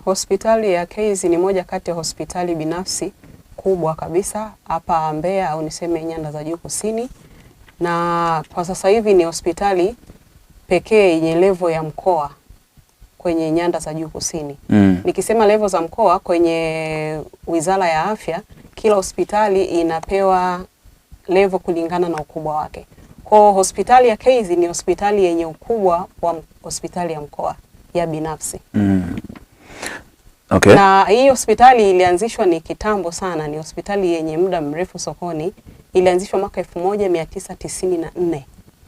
Hospitali ya Kaizi ni moja kati ya hospitali binafsi kubwa kabisa hapa Mbeya au niseme Nyanda za Juu Kusini, na kwa sasa hivi ni hospitali pekee yenye level ya mkoa kwenye Nyanda za Juu Kusini. Nikisema level za mkoa kwenye Wizara ya Afya, kila hospitali inapewa level kulingana na ukubwa wake. Kwa hospitali ya Kaizi ni hospitali yenye ukubwa wa hospitali ya mkoa ya binafsi. Okay. Na hii hospitali ilianzishwa ni kitambo sana, ni hospitali yenye muda mrefu sokoni. Ilianzishwa mwaka 1994.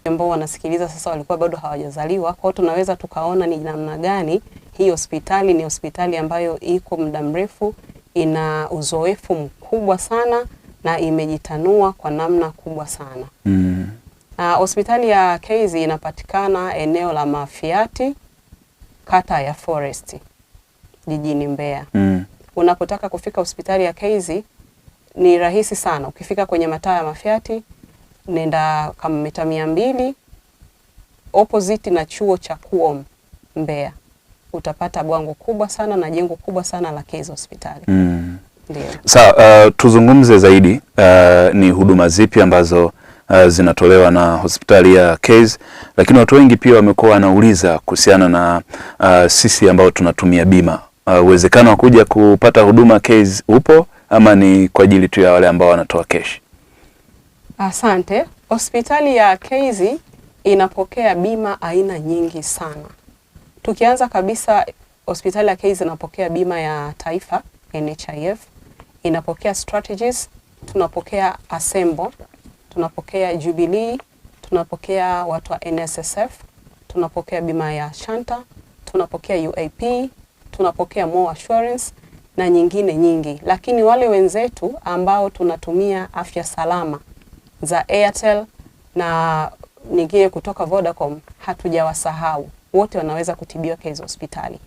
Ambao wanasikiliza sasa walikuwa bado hawajazaliwa. Kwa hiyo tunaweza tukaona ni namna gani hii hospitali ni hospitali ambayo iko muda mrefu, ina uzoefu mkubwa sana na imejitanua kwa namna kubwa sana. Hospitali ya Kaizi inapatikana eneo la Mafiati, kata ya Forest, jijini Mbeya. Unapotaka kufika hospitali ya Kaizi ni rahisi sana. Ukifika kwenye mataa ya Mafiati, nenda kama mita 200 opposite na chuo cha KUOM Mbeya, utapata bwango kubwa sana na jengo kubwa sana la Kaizi hospitali. Ndio. Sawa, tuzungumze zaidi ni huduma zipi ambazo zinatolewa na hospitali ya Kaizi, lakini watu wengi pia wamekuwa wanauliza kuhusiana na sisi ambao tunatumia bima. Uwezekano wa kuja kupata huduma Kaizi upo ama ni kwa ajili tu ya wale ambao wanatoa cash? Asante. Hospitali ya Kaizi inapokea bima aina nyingi sana. Tukianza kabisa, hospitali ya Kaizi inapokea bima ya taifa NHIF, inapokea Strategies, tunapokea Assemble, tunapokea Jubilee, tunapokea watu wa NSSF, tunapokea bima ya Shanta, tunapokea UAP, tunapokea More Assurance na nyingine nyingi. Lakini wale wenzetu ambao tunatumia afya salama za Airtel na nyingine kutoka Vodacom, hatujawasahau. Wote wanaweza kutibiwa Kaizi hospitali.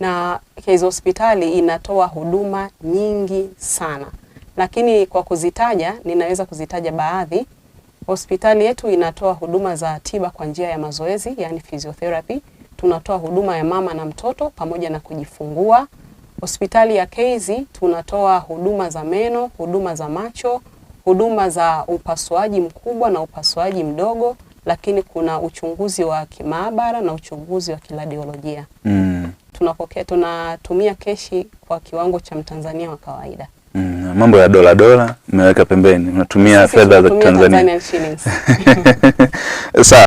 Na Kaizi hospitali inatoa huduma nyingi sana. Lakini kwa kuzitaja, ninaweza kuzitaja baadhi. Hospitali yetu inatoa huduma za tiba kwa njia ya mazoezi, yani physiotherapy. Tunatoa huduma ya mama na mtoto pamoja na kujifungua. Hospitali ya Kaizi tunatoa huduma za meno, huduma za macho, huduma za upasuaji mkubwa na upasuaji mdogo, lakini kuna uchunguzi wa kimaabara na uchunguzi wa kiradiolojia. Tunatumia keshi kwa kiwango cha Mtanzania wa kawaida. Mambo ya dola mmeweka pembeni, unatumia fedha za Tanzania. Tanzanian shillings. Sawa.